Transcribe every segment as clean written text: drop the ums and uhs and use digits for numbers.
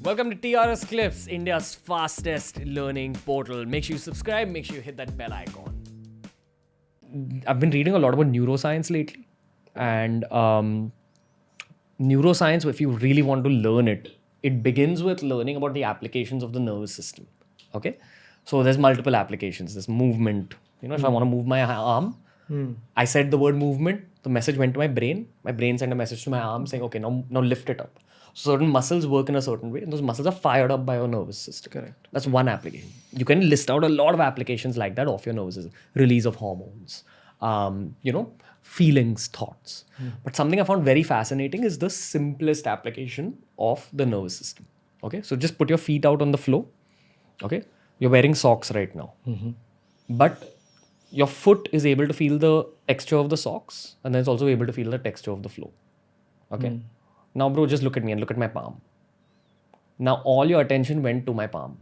Welcome to TRS Clips, India's fastest learning portal. Make sure you subscribe, make sure you hit that bell icon. I've been reading a lot about neuroscience lately. And neuroscience, if you really want to learn it, it begins with learning about the applications of the nervous system. Okay? So there's multiple applications. There's movement. If I want to move my arm, I said the word movement, the message went to my brain. My brain sent a message to my arm saying, okay, now lift it up. Certain muscles work in a certain way, and those muscles are fired up by your nervous system. Correct. That's one application. You can list out a lot of applications like that of your nervous system. Release of hormones, feelings, thoughts. But something I found very fascinating is the simplest application of the nervous system. Okay, so just put your feet out on the floor. Okay, you're wearing socks right now. But your foot is able to feel the texture of the socks, and then it's also able to feel the texture of the floor. Okay. Now, bro, just look at me and look at my palm. Now, all your attention went to my palm.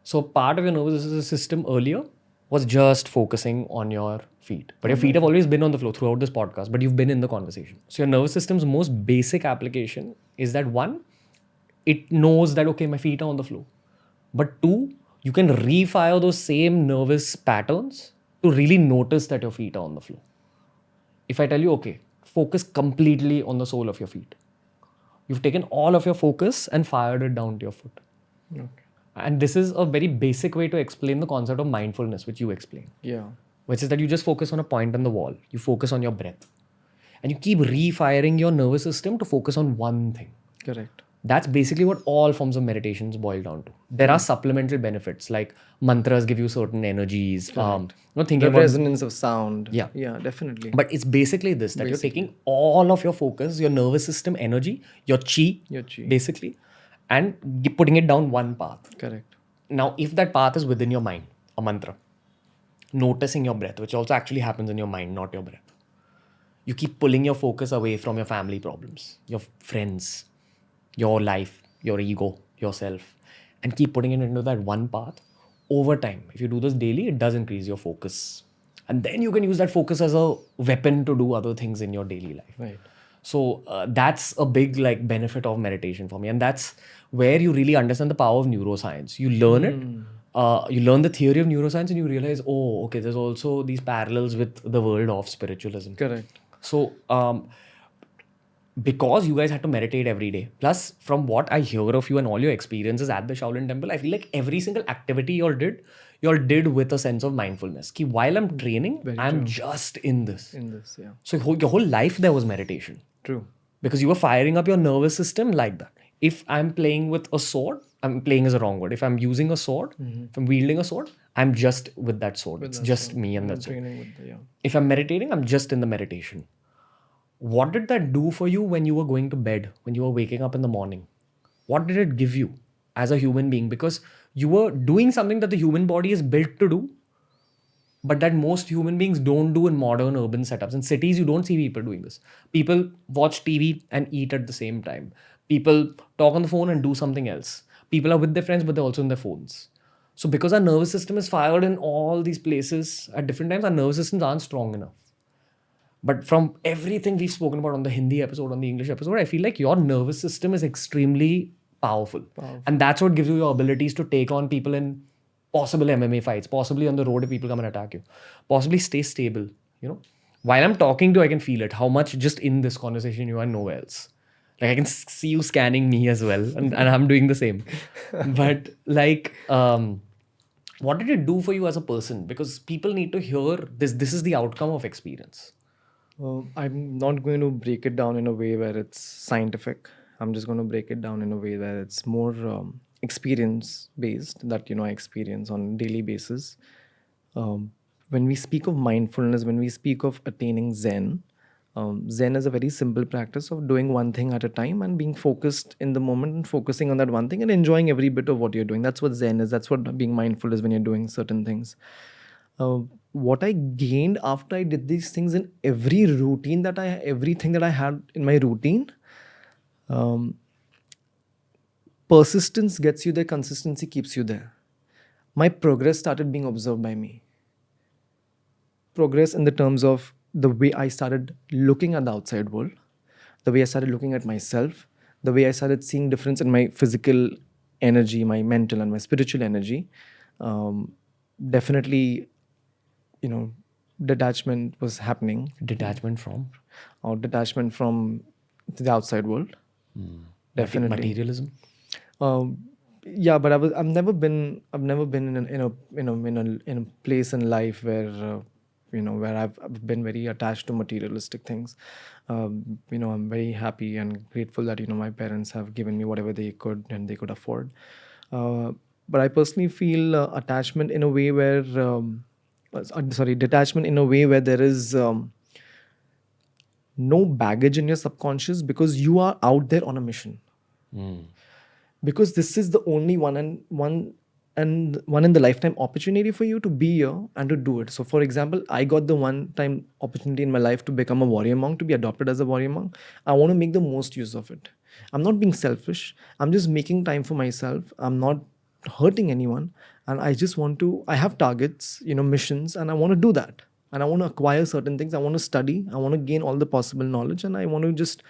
So, part of your nervous system earlier was just focusing on your feet. But your feet have always been on the floor throughout this podcast, but you've been in the conversation. So, your nervous system's most basic application is that one, it knows that, okay, my feet are on the floor. But two, you can refire those same nervous patterns to really notice that your feet are on the floor. If I tell you, okay, focus completely on the sole of your feet. You've taken all of your focus and fired it down to your foot. Okay. And this is a very basic way to explain the concept of mindfulness, which you explain. Yeah. Which is that you just focus on a point on the wall. You focus on your breath. And you keep refiring your nervous system to focus on one thing. Correct. That's basically what all forms of meditations boil down to. There are supplemental benefits like mantras give you certain energies. Thinking The about resonance of sound. Yeah. Yeah, definitely. But it's basically this, that you're taking all of your focus, your nervous system energy, your chi, basically, and putting it down one path. Correct. Now, if that path is within your mind, a mantra, noticing your breath, which also actually happens in your mind, not your breath. You keep pulling your focus away from your family problems, your friends, your life, your ego, yourself, and keep putting it into that one path. Over time, if you do this daily, it does increase your focus. And then you can use that focus as a weapon to do other things in your daily life. Right. So that's a big benefit of meditation for me. And that's where you really understand the power of neuroscience. You learn it, you learn the theory of neuroscience and you realize, oh, okay, there's also these parallels with the world of spiritualism. Correct. So because you guys had to meditate every day, plus from what I hear of you and all your experiences at the Shaolin Temple, I feel like every single activity you all did with a sense of mindfulness. Ki while I'm training, I'm just in this. Yeah. So your whole life there was meditation. True. Because you were firing up your nervous system like that. If I'm playing with a sword, I'm playing is a wrong word. If I'm using a sword, if I'm wielding a sword, I'm just with that sword. It's just me and that sword. If I'm meditating, I'm just in the meditation. What did that do for you when you were going to bed, when you were waking up in the morning? What did it give you as a human being? Because you were doing something that the human body is built to do, but that most human beings don't do in modern urban setups. In cities, you don't see people doing this. People watch TV and eat at the same time. People talk on the phone and do something else. People are with their friends, but they're also in their phones. So because our nervous system is fired in all these places at different times, our nervous systems aren't strong enough. But from everything we've spoken about on the Hindi episode, on the English episode, I feel like your nervous system is extremely powerful. And that's what gives you your abilities to take on people in possible MMA fights, possibly on the road if people come and attack you, possibly stay stable. While I'm talking to you, I can feel it, how much just in this conversation you are nowhere else. Like I can see you scanning me as well, and I'm doing the same. But what did it do for you as a person? Because people need to hear this. This is the outcome of experience. I'm not going to break it down in a way where it's scientific. I'm just going to break it down in a way where it's more experience based, that I experience on a daily basis. When we speak of mindfulness, when we speak of attaining Zen, Zen is a very simple practice of doing one thing at a time and being focused in the moment and focusing on that one thing and enjoying every bit of what you're doing. That's what Zen is. That's what being mindful is when you're doing certain things. What I gained after I did these things in everything that I had in my routine, persistence gets you there, consistency keeps you there. My progress started being observed by me. Progress in the terms of the way I started looking at the outside world, the way I started looking at myself, the way I started seeing difference in my physical energy, my mental and my spiritual energy, definitely, you know, detachment was happening, Detachment from or detachment from the outside world. Definitely. materialism. Yeah, but I've never been in a place in life where where I've been very attached to materialistic things. I'm very happy and grateful that my parents have given me whatever they could and they could afford. But I personally feel attachment in a way where detachment in a way where there is no baggage in your subconscious, because you are out there on a mission. Because this is the only one in the lifetime opportunity for you to be here and to do it. So for example, I got the one time opportunity in my life to become a warrior monk, to be adopted as a warrior monk. I want to make the most use of it. I'm not being selfish. I'm just making time for myself. I'm not hurting anyone, and I just want to, I have targets, missions, and I want to do that. And I want to acquire certain things. I want to study. I want to gain all the possible knowledge, and I want to just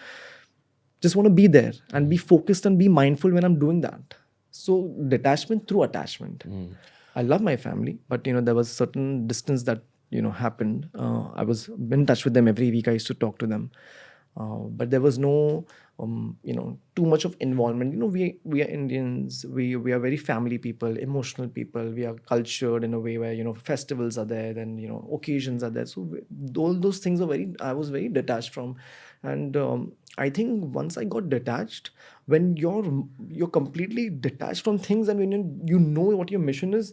want to be there and be focused and be mindful when I'm doing that. So detachment through attachment. I love my family, but there was certain distance that happened. I was in touch with them every week. I used to talk to them, but there was no too much of involvement. We are Indians. We are very family people, emotional people. We are cultured in a way where festivals are there, then occasions are there. So all those things are I was very detached from. And I think once I got detached, when you're completely detached from things, and when you know what your mission is,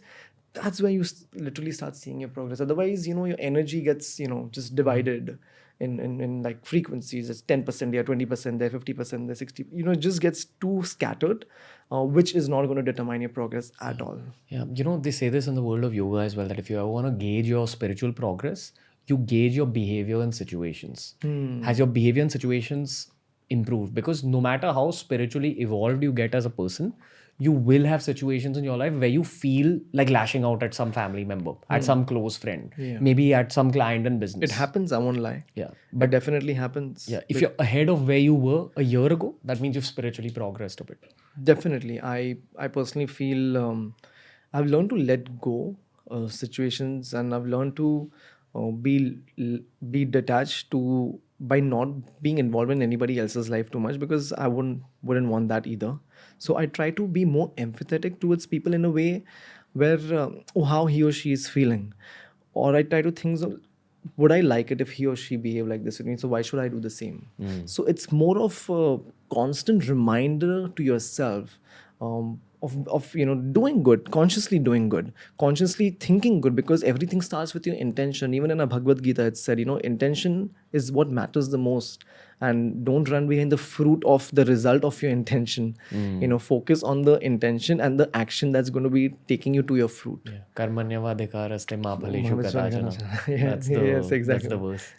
that's where you literally start seeing your progress. Otherwise, your energy gets just divided in like frequencies. It's 10% there, 20% there, 50% there, 60. It just gets too scattered, which is not going to determine your progress at all. Yeah, they say this in the world of yoga as well, that if you ever want to gauge your spiritual progress, you gauge your behavior in situations. Has your behavior in situations improved? Because no matter how spiritually evolved you get as a person, you will have situations in your life where you feel like lashing out at some family member, at some close friend, maybe at some client in business. It happens, I won't lie. Yeah. But definitely happens. Yeah. If you're ahead of where you were a year ago, that means you've spiritually progressed a bit. Definitely. I personally feel I've learned to let go situations, and I've learned to be detached to by not being involved in anybody else's life too much, because I wouldn't want that either. So I try to be more empathetic towards people in a way where how he or she is feeling, or I try to think, would I like it if he or she behave like this with me? So why should I do the same? So it's more of a constant reminder to yourself of doing good, consciously doing good, consciously thinking good, because everything starts with your intention. Even in a Bhagavad Gita, it said, intention is what matters the most, and don't run behind the fruit of the result of your intention. Focus on the intention and the action that's going to be taking you to your fruit. Karmanyavadhikaraste ma phaleshu kadachana. Yes, exactly. That's the verse.